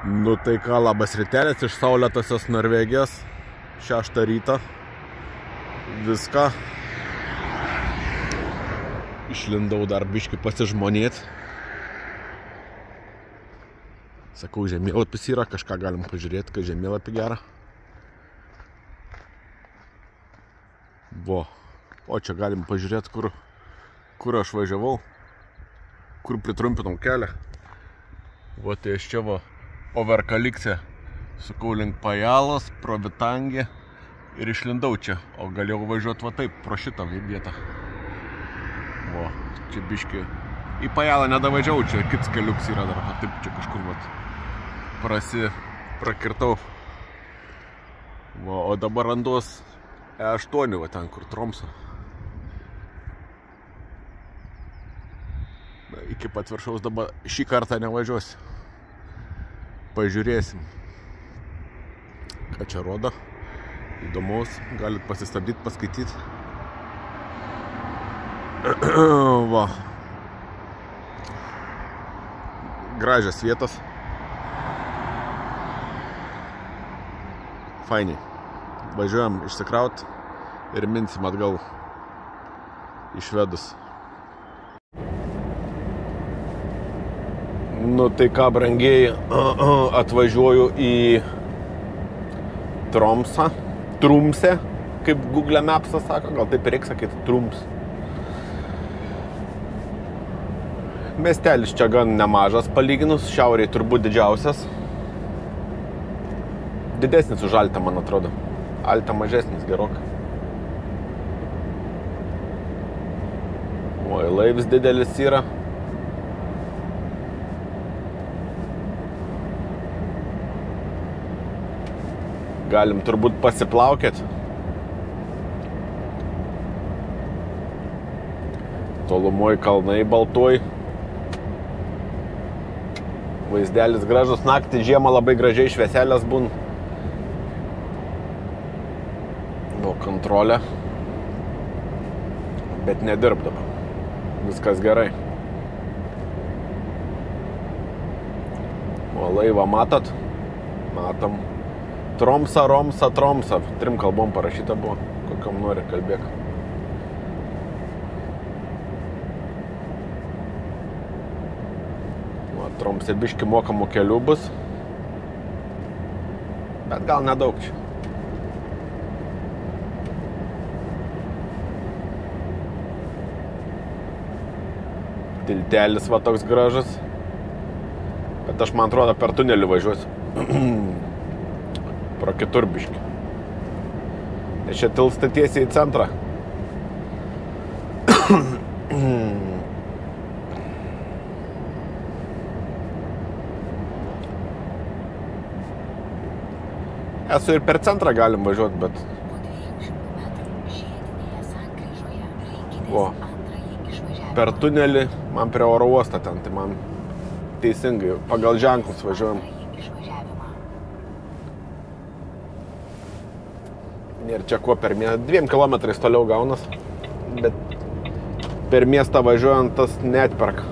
Nu tai ką, labas rytelis iš saulėtosios Norvegijos, 6 ryto, viską. Išlindau dar biškį pasižmonėti. Sakau, žemėlapis yra, kažką galim pažiūrėti, kad žemėlapį gerą. O čia galim pažiūrėti, kur aš važiavau, kur pritrumpinau kelią. Tai aš čia Overkalikse sukau link Pajalos, pro Vitangį ir išlindau čia. O galėjau važiuoti taip, pro šitą vietą. Čia biškį. Į Pajalą nedavažiavau, čia kits keliuks yra dar. Taip čia kažkur prakirtau. O dabar randuos E8, ten kur Tromso. Iki pat viršaus dabar šį kartą nevažiuosiu. Pažiūrėsim, ką čia rodo. Įdomaus, galit pasistabdyti, paskaityti. Gražios vietos. Fainiai. Važiuojam išsikraut ir minsim atgal į Švedus. Nu tai ką, brangiai, atvažiuoju į Tromsą, Trumse, kaip Google Maps'as sako, gal taip reikia sakyti, Trums. Miestelis čia gan nemažas palyginus, šiauriai turbūt didžiausias. Didesnis už Altą, man atrodo. Alta mažesnis gerokai. Laivis didelis yra. Galim turbūt pasiplaukėt. Tolumoj kalnai baltuoj. Vaizdelis gražus, naktį žiemą labai gražiai švieselės būn. Kontrolė. Bet nedirbdama. Viskas gerai. Laivą matot? Matom. Tromsa, Romsa, Tromsa. 3 kalbom parašyta buvo. Kokiam nori kalbėk. Tromse biški mokamų kelių bus. Bet gal nedaug čia. Tiltelis toks gražus. Bet aš, man atrodo, per tunelį važiuosiu. Pro kitur biškį. Nes čia tilsta tiesiai į centrą. Esu ir per centrą galim važiuoti, bet... Per tunelį, man prie oro uostą ten, tai man teisingai, pagal ženklus važiuojam. Ir čia kuo per miestą, 2 kilometrais toliau gaunas, bet per miestą važiuojant tas neatperka.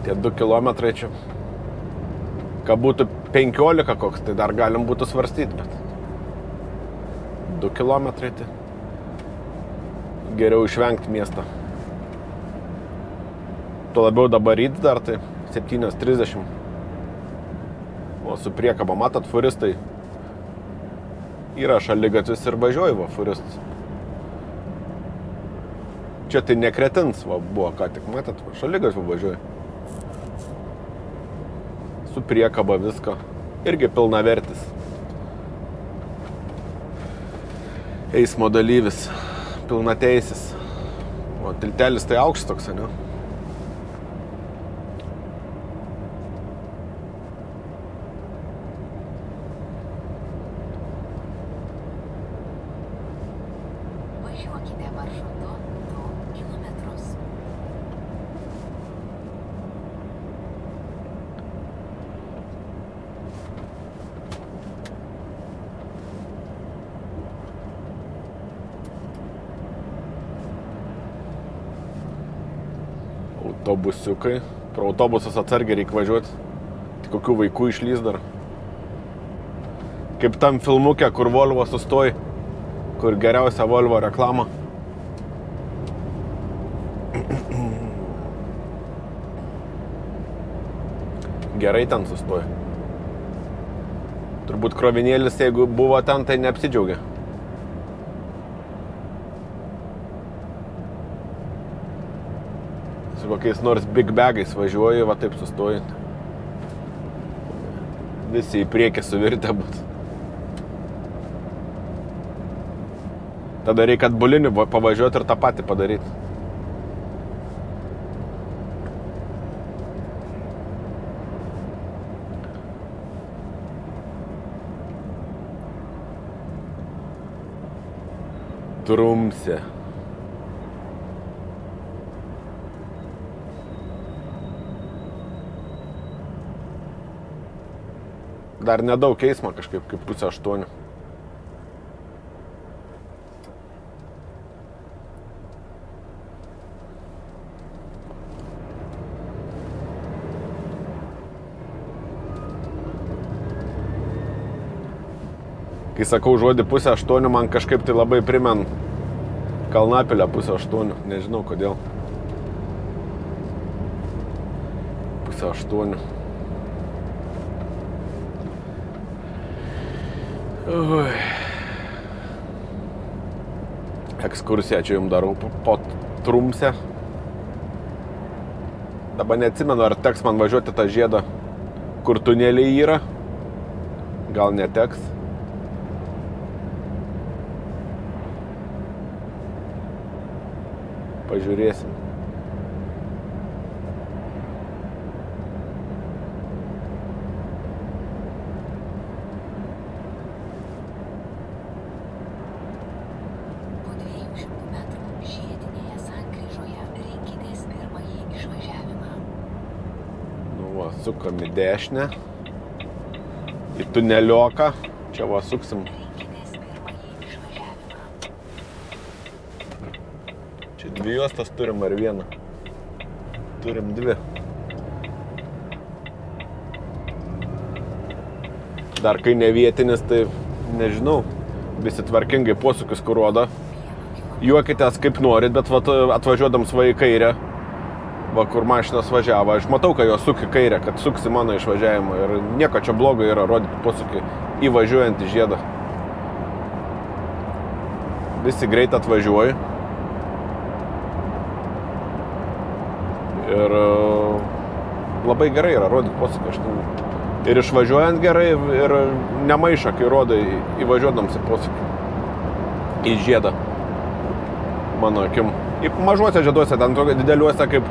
Tie 2 kilometrai čia, ką būtų 15 koks, tai dar galim būtų svarstyti, bet 2 kilometrai, tai geriau išvengti miestą. Tuo labiau dabar ryt dar, tai 7:30. O su priekaba, matot, furistai yra šaligatvis ir važiuoju, furistas. Čia tai nekretins, buvo ką tik, matot, šaligatviu važiuoju. Su priekaba viską. Irgi pilnavertis. Eismo dalyvis, pilnateisis. O tiltelis tai aukštas toks, ne? Važiuokite maršrutu 2 kilometrus. Autobusiukai. Pro autobusus atsargiai reikia važiuoti. Tai kokių vaikų išlys dar. Kaip tam filmuke, kur Volvo sustoji, kur geriausia Volvo reklama. Gerai ten sustoji. Turbūt krovinėlis, jeigu buvo ten, tai neapsidžiaugia. Su kokiais nors big bagais važiuoju, va taip sustoji. Visi į priekį suvirtę būt. Tada reikia atbulinį pavažiuoti ir tą patį padaryti. Trumsė. Dar nedaug eismo kažkaip, kaip 7:30. Kai sakau žodį 7:30, man kažkaip tai labai primen Kalnapilę 7:30. Nežinau kodėl. 7:30. Ui. Ekskursiją čia jums darau po Trumsę. Dabar neatsimenu, ar teks man važiuoti tą žiedą, kur tuneliai yra. Gal neteks. Pažiūrėsim. Po 200 metrų žiedinėje sankryžoje rinkitės pirmąjį išvažiavimą. Nu va, sukam į dešinę. Į tunelioką. Čia va, suksim. Rinkitės pirmąjį išvažiavimą. Čia 2 juostas turim ar 1? Turim 2. Dar kai ne vietinis, tai nežinau, visi tvarkingai posūkius kur rodo. Juokitės kaip norit, bet vat, atvažiuodams va į kairę, va kur mašinas važiavo, aš matau, kad jos suki kairę, kad suksi mano išvažiavimą ir nieko čia blogo yra rodyti posūkį įvažiuojant į žiedą. Visi greit atvažiuoja. Ir labai gerai yra rodyti posūkį. Ir išvažiuojant gerai, ir nemaiša, kai rodai įvažiuodams į posūkį. Į žiedą. Mano akim. Į mažuose žieduose, ten dideliuose kaip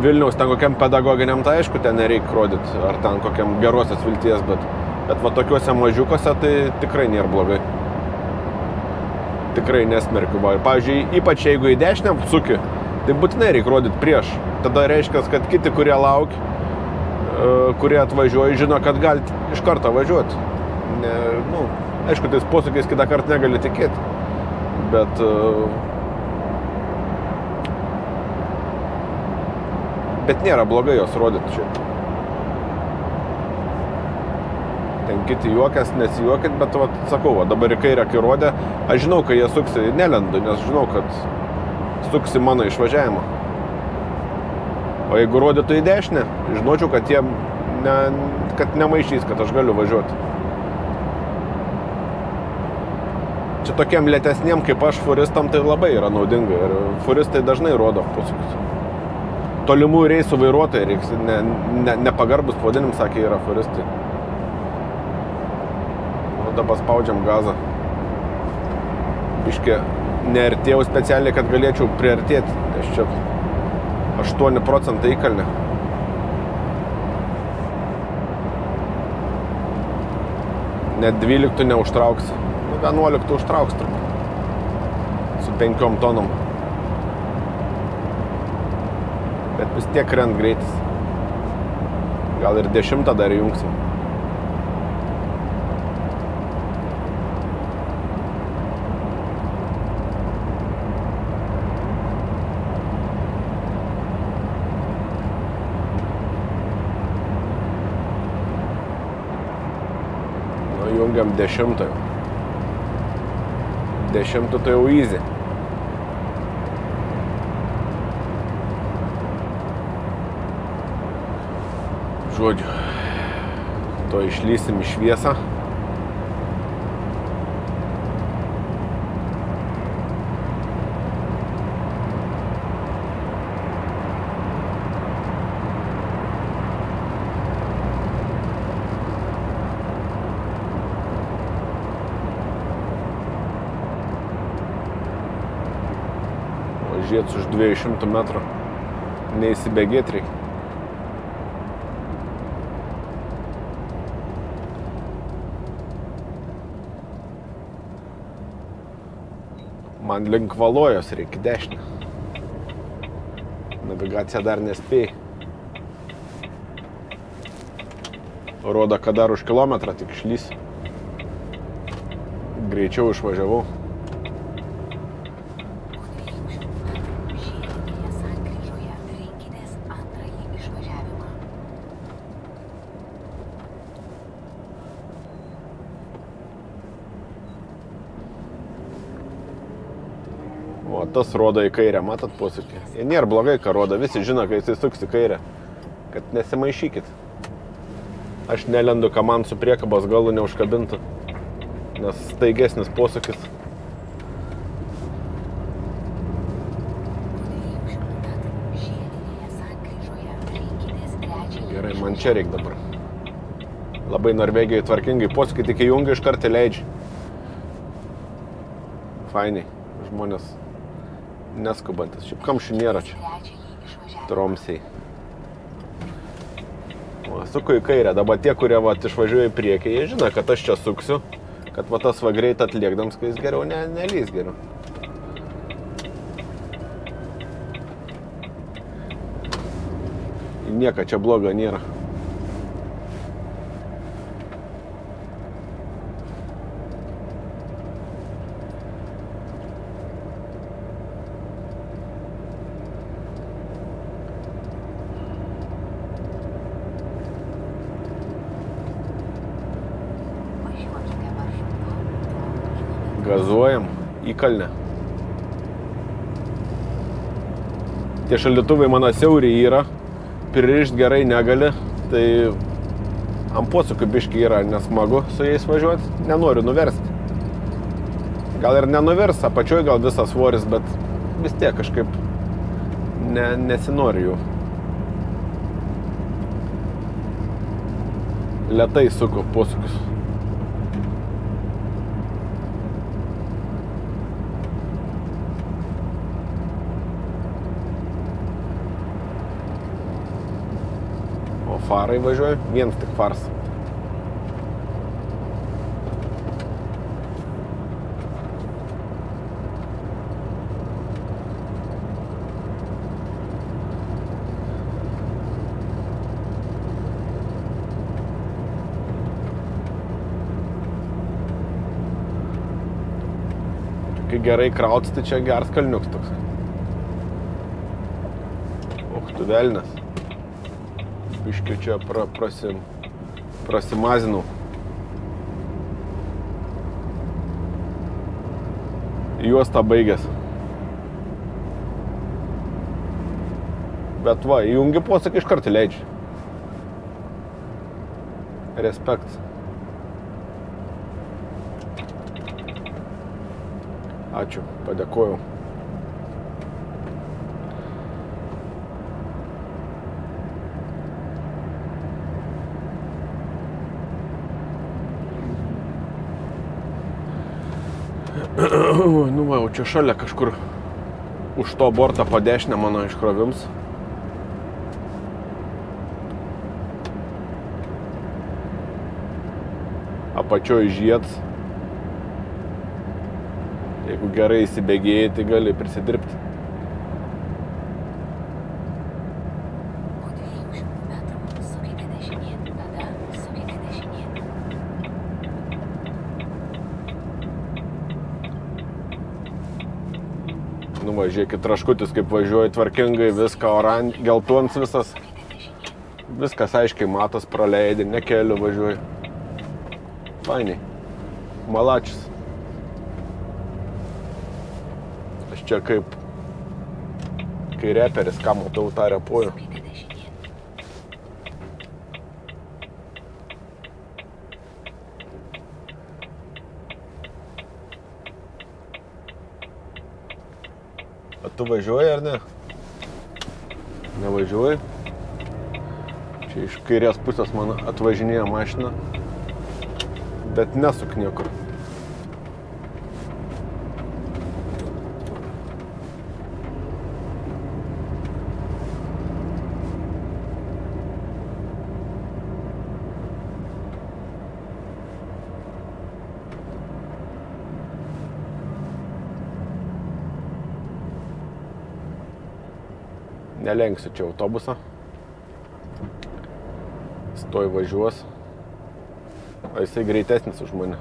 Vilniaus, ten kokiam pedagoginiam, tai aišku, ten nereikia rodyti. Ar ten kokiam gerosios vilties, bet va tokiuose mažiukose tai tikrai nėra blogai. Tikrai nesmerkiu. Va. Pavyzdžiui, ypač jeigu į dešinę suki, tai būtinai reikia rodyti prieš. Tada reiškia, kad kiti, kurie laukia, kurie atvažiuoja, žino, kad galite iš karto važiuoti. Aišku, tais posūkiais kitą kartą negali tikėti. Bet nėra blogai jos rodyti čia. Ten kiti juokės, nesijuokit, bet vat, sakau, dabar į kairę, kai rodė, aš žinau, kai jie suksi, nelendu, nes žinau, kad suksi mano išvažiavimą. O jeigu rodytų į dešinę, žinočiau, kad jie kad nemaišys, kad aš galiu važiuoti. Čia tokiem lėtesniem kaip aš furistam tai labai yra naudinga ir furistai dažnai rodo posūkius. Tolimų reisų vairuotojai reiks, nepagarbus pavadinim, sakė, yra furistai. O dabar spaudžiam gazą. Biškė neartėjau specialiai, kad galėčiau priartėti, nes čia 8% įkalnė. Net 12 neužtrauks. 11 užtrauks turbūt. Su 5 tonom. Bet vis tiek krent greitis. Gal ir 10 dar įjungsim. Įsijungiam 10. 10 tai jau easy. Žodžiu, to išlysim į šviesą. Važiuot už 200 metrų. Neįsibėgėt reikia. Man link Valojos reikia dešinę. Navigacija dar nespėja. Rodo, kad dar už kilometrą tik išlys. Greičiau išvažiavau. O tas rodo į kairę, matot posūkį? Jie nėra blogai, ką rodo, visi žino, kai jisai suks į kairę. Kad nesimaišykit. Aš nelendu, ką man su priekabos galu neužkabintų. Nes staigesnis posūkis. Gerai, man čia reikia dabar. Labai Norvegijai tvarkingai posūkį tik įjungia, iš karto leidžia. Fainiai, žmonės neskubantis. Šiaip kamščių nėra čia. Tromsiai. O, suku į kairę. Dabar tie, kurie išvažiuoja į priekį, jie žino, kad aš čia suksiu. Kad tas greit atliekdams, kai jis geriau nelys geriau. Nieko čia blogo nėra. Gazuojam į kalnę. Tie šaldytuvai mano siauriai yra, pririšt gerai negali, tai ant posūkių biškį yra nesmagu su jais važiuoti, nenoriu nuversti. Gal ir nenuvers, apačioj gal visas svoris, bet vis tiek kažkaip nesinori jų. Lėtai suku posūkius. Farai važiuoju, vienas tik faras. Kai gerai krauts, tai čia geras kalniuks toks. Och, tu velnias. Biškiu čia prasimazinau. Juosta baigęs. Bet va, įjungi posūkį iš karto leidžia. Respekt. Ačiū, padėkojau. Nu va, jau čia šalia kažkur už to bortą po dešinę mano iškrovims. Apačioj žieds. Jeigu gerai įsibėgėjai, tai gali prisidirbti. Nu va, žiūrėkit, traškutis kaip važiuoja tvarkingai, viską geltons visas. Viskas aiškiai matos, praleidė, ne keliu važiuoja. Fainiai. Malačius. Aš čia kaip kai reperis, ką matau, tą repuoju. Sukite dešinėn. A tu važiuoji ar ne? Nevažiuoji? Čia iš kairės pusės man atvažinėja mašina, bet nesuk niekur. Nelenksiu čia autobusą. Stoj važiuos. O jisai greitesnis už mane.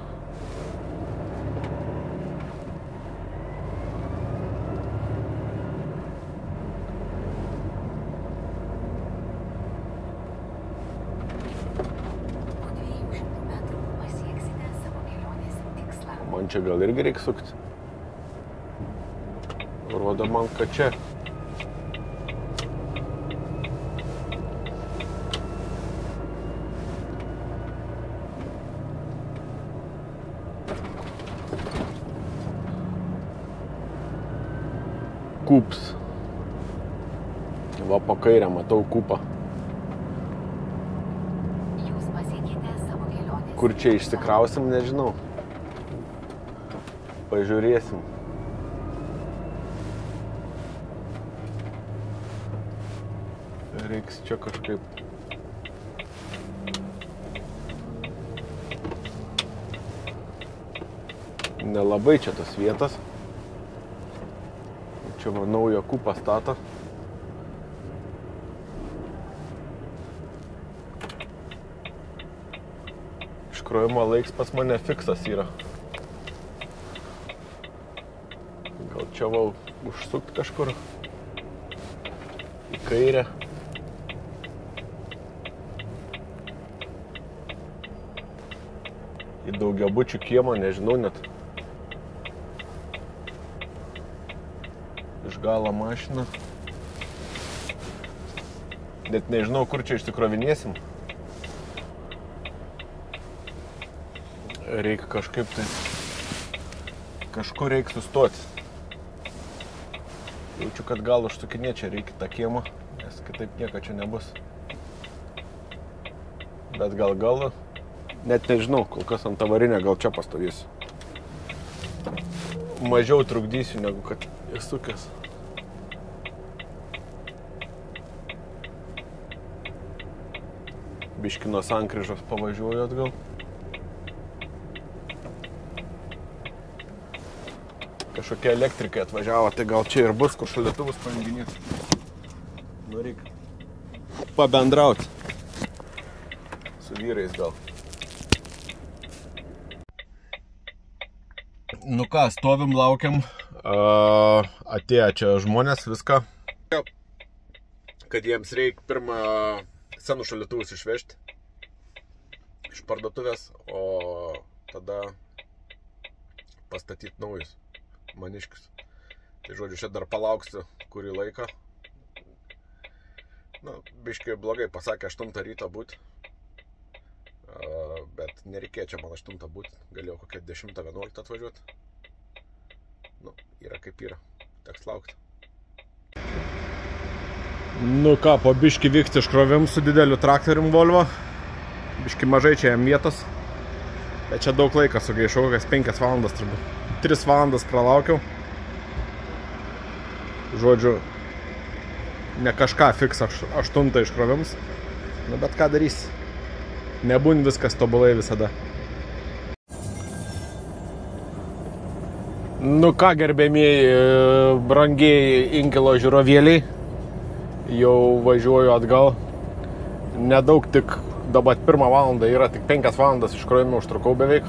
Po 200 metrų pasieksite savo kelionės tikslą. Man čia gal irgi reikia sukti. Rodo man, kad čia. Kūps. Va po kairę matau kūpą. Jūs pasiekite savo kelionės. Kur čia išsikrausim, nežinau. Pažiūrėsim. Reiks čia kažkaip. Nelabai čia tos vietos. Čia va naują kūpą stato. Iškrovimo laiks pas mane fiksas yra. Gal čia va užsukt kažkur į kairę. Į daugiabučių kiemą, nežinau net. Galo mašiną. Net nežinau, kur čia išsikrovinėsim. Reikia kažkaip tai... Kažkur reikia sustoti. Jaučiu, kad gal užsukinė čia reikia tą kiemą, nes kitaip nieko čia nebus. Bet gal... Net nežinau, kol kas ant avarinę gal čia pastovėsiu. Mažiau trukdysiu, negu kad įsukęs. Biški nuo sankryžos pavažiuoju atgal. Kažkokie elektrikai atvažiavo, tai gal čia ir bus, kur šaldytuvus pajunginės. Nu, reikia pabendrauti su vyrais gal. Nu ką, stovim, laukiam. Atėjo čia žmonės, viską. Kad jiems reikia pirmą senų šaldytuvus išvežti iš parduotuvės, o tada pastatyti naujus maniškius. Tai žodžiu, čia dar palauksiu kurį laiką. Nu, biškai blogai pasakė 8 ryto būti, bet nereikėjo čia man 8 būti, galėjau kokią 10-11 atvažiuoti. Nu, yra kaip yra, teks laukti. Nu ką, po biškį vykti iškrovim su dideliu traktorium Volvo. Biškį mažai čia jam vietos. Bet čia daug laiką sugaišau, kokias 5 valandas turbūt. 3 valandas pralaukiau. Žodžiu, ne kažką fiks 8 iškrovims. Nu bet ką darysi. Nebūn viskas tobulai visada. Nu ką, gerbėmieji, brangiai inkilo žiūrovėliai. Jau važiuoju atgal. Nedaug, tik dabar 1 valandą yra, tik 5 valandas iškrovimo užtrukau beveik.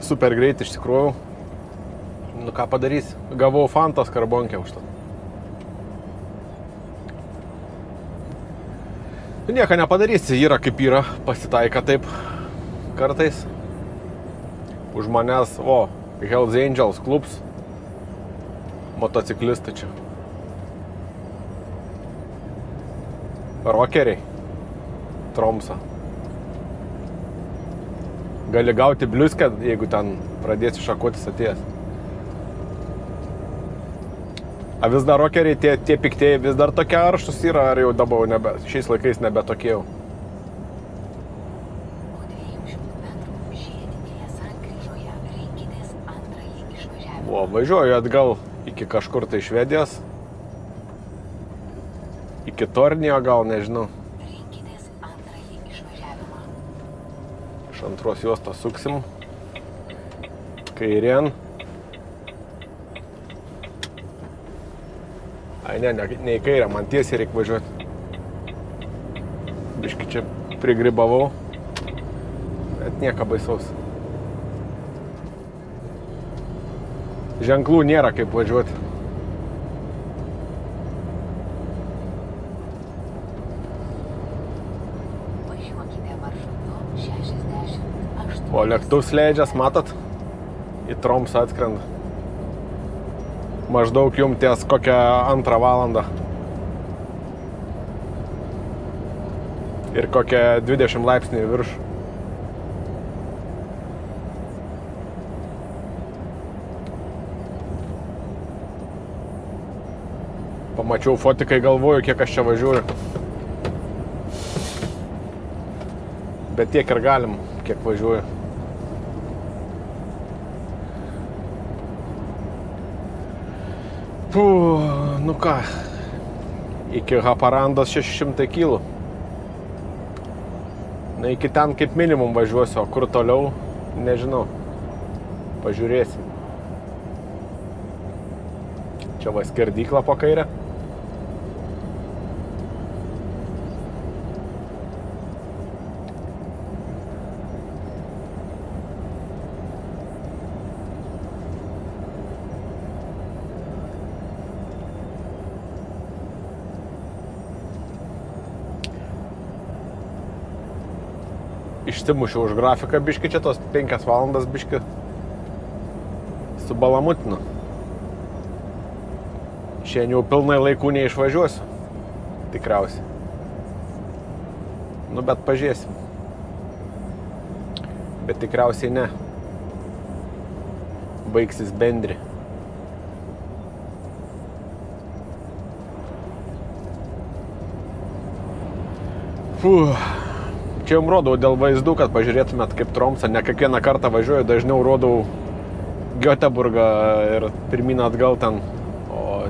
Super greit išsikrovau. Nu ką padarys? Gavau Fantos karbonkę už to. Nieko nepadarysi, yra kaip yra, pasitaika taip. kartais. Už manęs, Hells Angels klubs. Motociklistai čia. Rokeriai. Tromsą. Gali gauti bliuskę, jeigu ten pradėsi šakotis atėjęs. A vis dar rokeriai, tie piktieji vis dar tokie arštus yra, ar jau dabar šiais laikais nebe tokie jau? Po 200 metrų žiedinėje sankryžoje rinkitės antrąjį išvažiavimą. Važiuoju atgal iki kažkur tai Švedijos. Iki Tornijo gal, nežinau. Rinkitės antrąjį išvažiavimą. Iš antros juostos suksim. Kairien. Ai, ne į kairę, man tiesiai reikia važiuoti. Biški čia prigribavau, bet nieko baisaus. Ženklų nėra kaip važiuoti. Važiuokite maršrutu 68. Lėktuvs leidžias, matot? Į Tromsą atskrenda. Maždaug jum ties kokią 2 valandą. Ir kokią 20 laipsnių virš. Pamačiau fotikai, galvoju, kiek aš čia važiuoju. Bet tiek ir galim, kiek važiuoju. Nu ką, iki Haparandos 600 kg. Na, iki ten kaip minimum važiuosiu, o kur toliau, nežinau. Pažiūrėsim. Čia va skerdykla po kairę. Išsimušiau už grafiką biški, čia tos 5 valandas biški subalamutinu. Šiandien jau pilnai laikų neišvažiuosiu. Tikriausiai. Nu, bet pažiūrėsim. Bet tikriausiai ne. Baigsis bendri. Čia jums rodau dėl vaizdų, kad pažiūrėtumėt kaip Tromsą. Ne kiekvieną kartą važiuoju, dažniau rodau Göteborgą ir pirmyn atgal ten. O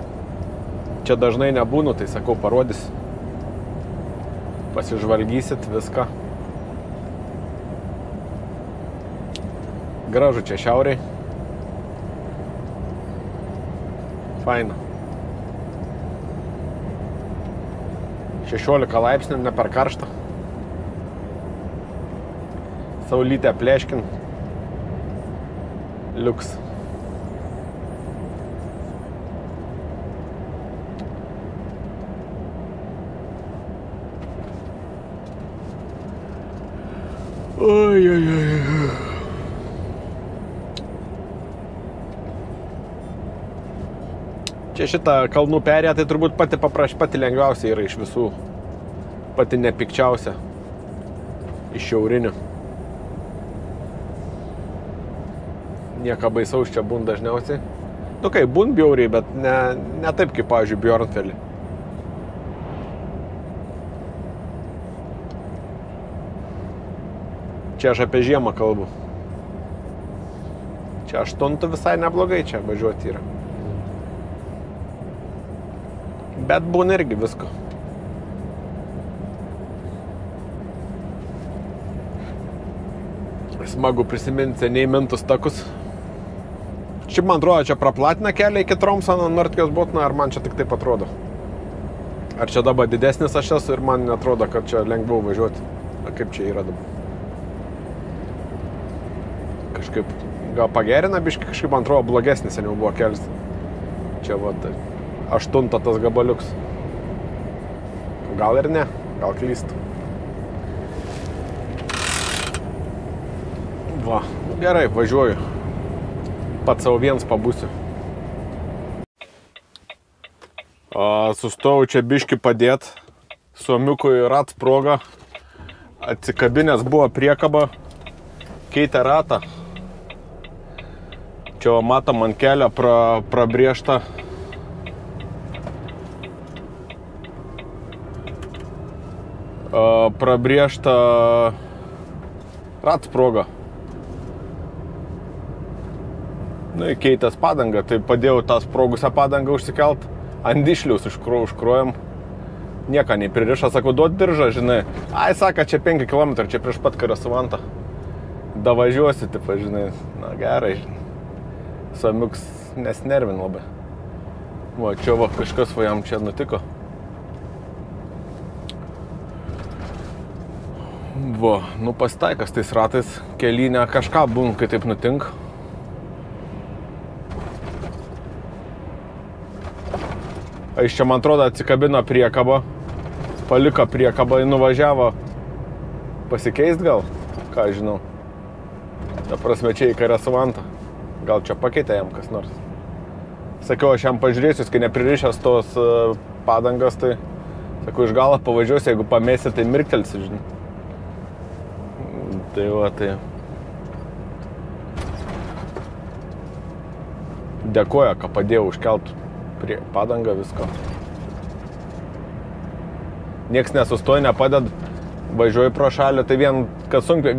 čia dažnai nebūnu, tai sakau, parodys. Pasižvalgysit viską. Gražu čia šiauriai. Faina. 16 laipsnių, ne per karštą. Saulytę pleškin. Liuks. Čia šitą kalnų perėją, tai turbūt pati lengviausia yra iš visų. Pati nepikčiausia. Iš šiaurinių. Nieko baisaus čia būn dažniausiai. Nu kaip, būn bjauriai, bet ne taip kaip, pavyzdžiui, Bjornfelį. Čia aš apie žiemą kalbu. Čia 8 visai neblogai čia važiuoti yra. Bet būna irgi visko. Smagu prisiminti seniai mintus takus. Šiaip man atrodo, čia praplatina kelią iki Tromso nuo Nordkijos Botno, ar man čia tik taip atrodo? Ar čia dabar didesnis aš esu ir man netrodo, kad čia lengviau važiuoti? A kaip čia yra dabar? Kažkaip gal pagerina biškai, kažkaip man atrodo blogesnis seniau buvo kelias. Čia va, 8 tas gabaliuks. Gal ir ne, gal klystu. Va, gerai, važiuoju. Pats savo vienas pabūsiu. Sustojau čia biškį padėt. Suomiukui rat sprogo. Atsikabinės buvo priekaba. Keitė ratą. Čia matom ant kelio prabrėžta. Prabrėžta rat sprogo. Nu, keitęs padangą, tai padėjau tą sprogusią padangą užsikelt, ant dišliaus užkrojom. Nieko nepririšo, sakau, duot diržą, žinai. Ai, sako, čia 5 km, čia prieš pat Karasuvantą. Davažiuosi, taip, žinai. Na, gerai, žinai. Suomiuks nesnervin labai. Va, čia va, kažkas va jam čia nutiko. Va, nu pasitaikas tais ratais, kelyne kažką būn, kai taip nutinka. Iš čia, man atrodo, atsikabino priekabą, paliko priekabą, nuvažiavo pasikeist gal, ką žinau. Ta prasme, čia į Karasuvantą. Gal čia pakeitė jam kas nors. Sakiau, aš jam pažiūrėsiu, kai nepririšęs tos padangas, tai sakau, iš galo pavažiuosiu, jeigu pamėsi, tai mirktelsi, žinai. Tai va, tai. Dėkoja, ką padėjau užkelt prie padangą visko. Nieks nesustoja, nepadeda, važiuoju pro šalį, tai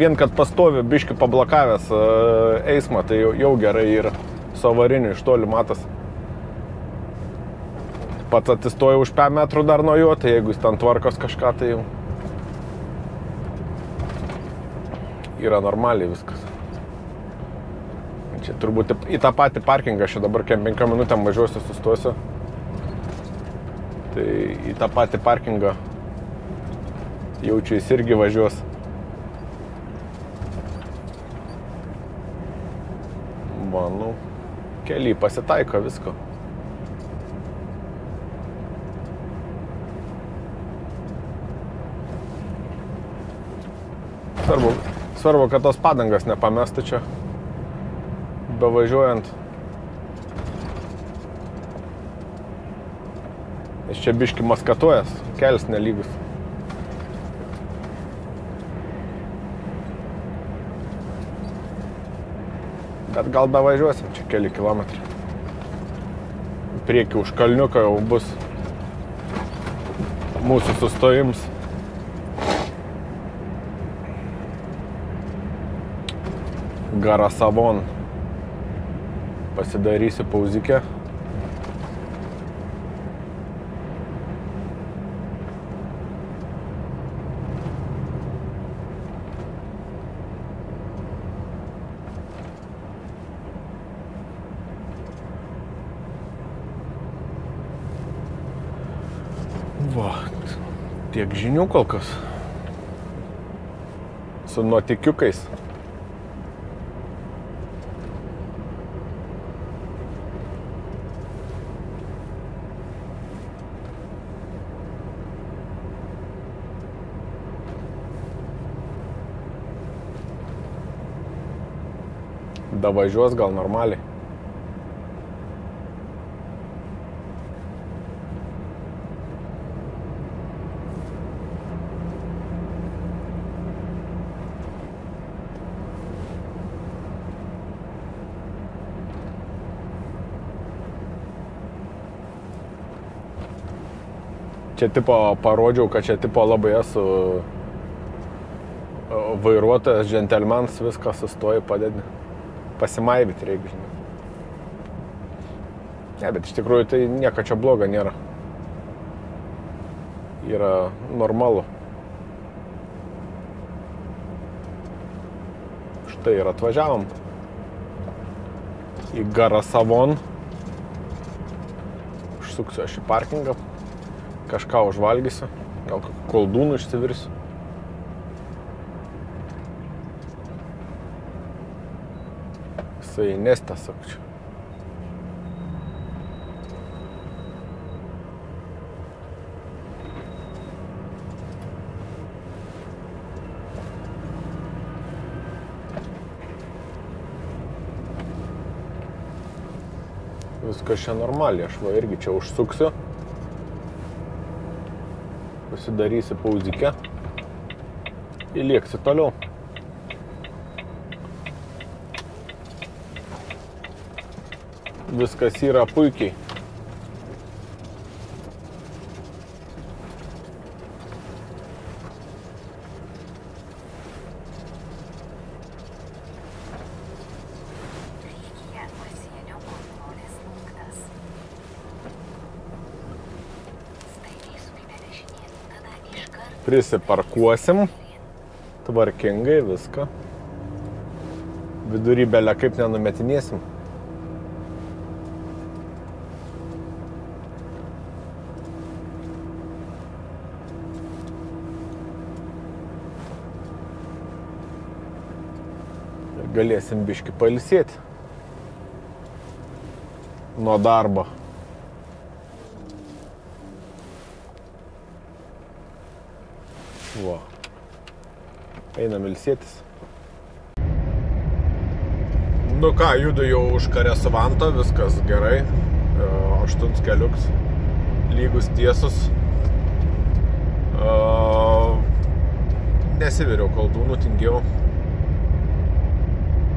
vien kad pastovi biškį pablokavęs eismą, tai jau gerai yra. Su avariniu iš toli matas. Pats atsistoja už 5 metrų dar nuo jo, tai jeigu jis ten tvarkos kažką, tai jau yra normaliai viskas. Čia turbūt į tą patį parkingą, aš dabar 5 minutėm važiuosiu, sustosiu. Tai į tą patį parkingą jaučiu, jis irgi važiuos. Manau, kely pasitaiko visko. Svarbu, kad tos padangas nepamestų čia, bevažiuojant. Jis čia biškį maskatuojas, kelias nelygus. Bet gal bevažiuosim, čia keli kilometrai. Priekį už kalniuką jau bus mūsų sustojims. Garasavon. Pasidarysiu pauzikę. Va, tiek žinių kol kas. Su nuotykiukais. Davažiuos gal normaliai. Čia tipo parodžiau, kad čia tipo labai esu vairuotojas, džentelmens, viską sustoji, padedi. Pasimaivyti reikia, žinai. Ne, bet iš tikrųjų tai nieko čia blogo nėra. Yra normalu. Štai ir atvažiavom į Garasavon. Užsuksiu aš į parkingą. Kažką užvalgysiu. Gal koldūnų išsivirsiu. Nesta, sakyčiau. Viskas čia normaliai, aš va irgi čia užsuksiu. Pasidarysi pauzikę. Įlieksi toliau. Viskas yra puikiai. Prisiparkuosim. Tvarkingai viską. Vidury belę kaip nenumetinėsim. Ir galėsim biškį pailsėti nuo darbo. Va. Einam ilsėtis. Nu ką, judu jau už Karesuvanto, viskas gerai. 8 keliuks, lygus tiesus. Nesiviriau koldūnų, tingėjau.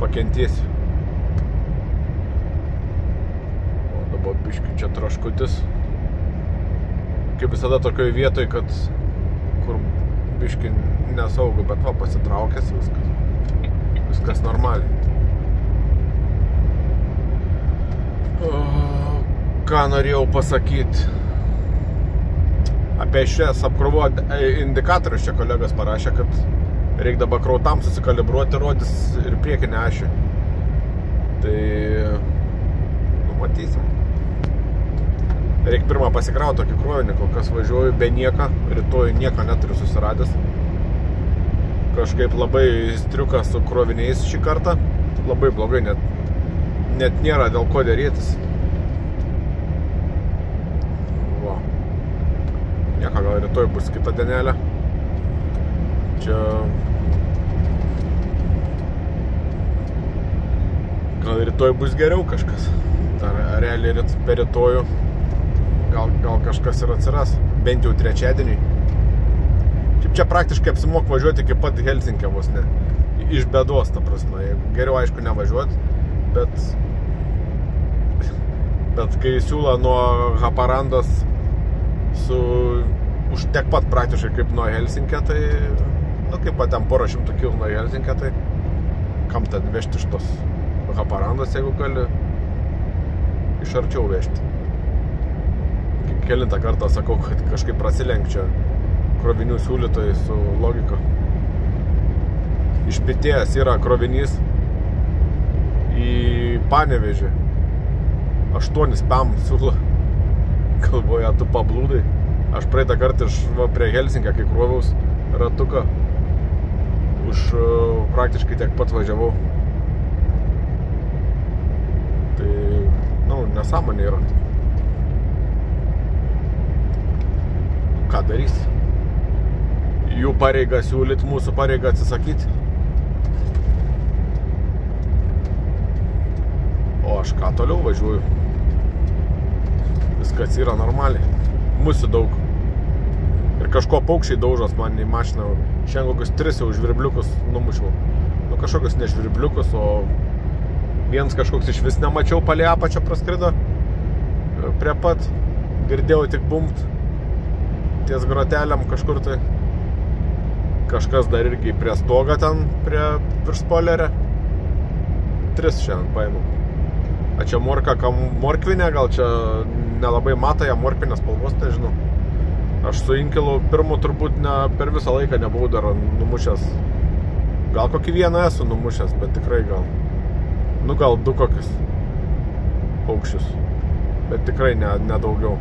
Pakentėsiu. O dabar biškiu čia traškutis. Kaip visada tokioje vietoje, kad kur biški nesaugu, bet va pasitraukęs viskas normaliai. Ką norėjau pasakyti apie šias apkrovo indikatorius, čia kolegas parašė, kad reikia dabar krautam susikalibruoti, rodys ir priekinę ašį. Tai matysim. Reikia pirmą pasikrauti tokį krovinį, kol kas važiuoju be nieko, rytoj nieko neturiu susiradęs. Kažkaip labai striukas su kroviniais šį kartą, labai blogai, net nėra dėl ko dėrėtis. Va. Nieko, gal rytoj bus kita dienelė. Čia gal rytoj bus geriau kažkas. Dar realiai per rytojų gal kažkas ir atsiras, bent jau trečiadienį. Čia praktiškai apsimok važiuoti iki pat Helsinkio vos ne. Iš bėdos, ta prasme. Geriau, aišku, nevažiuoti, bet kai siūla nuo Haparandos už tiek pat praktiškai kaip nuo Helsinkio, tai kaip pat ten porą šimtų kilų nuo Helsinkio, tai kam tad vežti iš tos Haparandos, jeigu gali iš arčiau vežti. Kelintą kartą sakau, kad kažkaip prasilenkčia krovinių siūlytojai su logika. Iš Pitėjos yra krovinys į Panevėžį. 8 pem siūlo. Galvoja, tu pablūdai. Aš praeitą kartą prie Helsinkio, kai kroviaus ratuką, už praktiškai tiek pat važiavau. Tai, nesąmonė yra. Ką darys? Jų pareiga siūlyti, mūsų pareiga atsisakyti. O aš ką toliau važiuoju? Viskas yra normaliai. Musių daug. Ir kažko paukščiai daužos man į mašiną. Šiandien kokius 3 jau žvirbliukus numušiau. Kažkokius ne žvirbliukus, o vienas kažkoks iš vis nemačiau, palei apačią praskrido. Prie pat. Girdėjau tik bumt. Ties grotelėm kažkur tai. Kažkas dar irgi prie stogą ten, virš spoilerio. 3 šiandien paėmiau. A čia morka, morkvinė, gal čia nelabai mato, ją morkvinės spalvos, tai žinau. Aš su inkilu pirmu turbūt per visą laiką nebuvau dar numušęs. Gal kokį vieną esu numušęs, bet tikrai gal. Gal 2 kokius paukščius. Bet tikrai ne daugiau.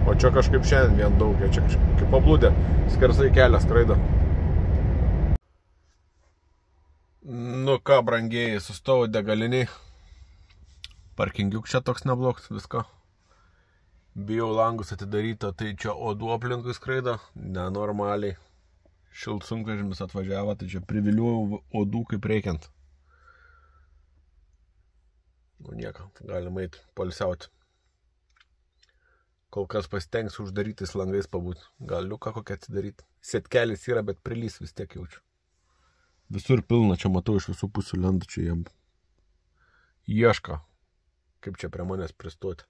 O čia kažkaip šiandien vien daug, čia kažkaip pablūdė, skersai kelią skraido. Nu ką, brangieji, sustojau degaliniai. Parkingiuk čia toks nebloks, visko. Bijau langus atidaryta, tai čia odų aplinkui skraido, nenormaliai. Šilt sunkvežimis atvažiavo, tai čia priviliuoju odų kaip reikiant. nieko, galima eiti poilsiauti. Kol kas pasitengsiu uždarytis langais pabūt. Gal liuką kokią atsidaryti. Sėtkelis yra, bet prilys vis tiek jaučiu. Visur pilna, čia matau iš visų pusių lenda, čia jiem ieško, kaip čia prie manęs pristoti.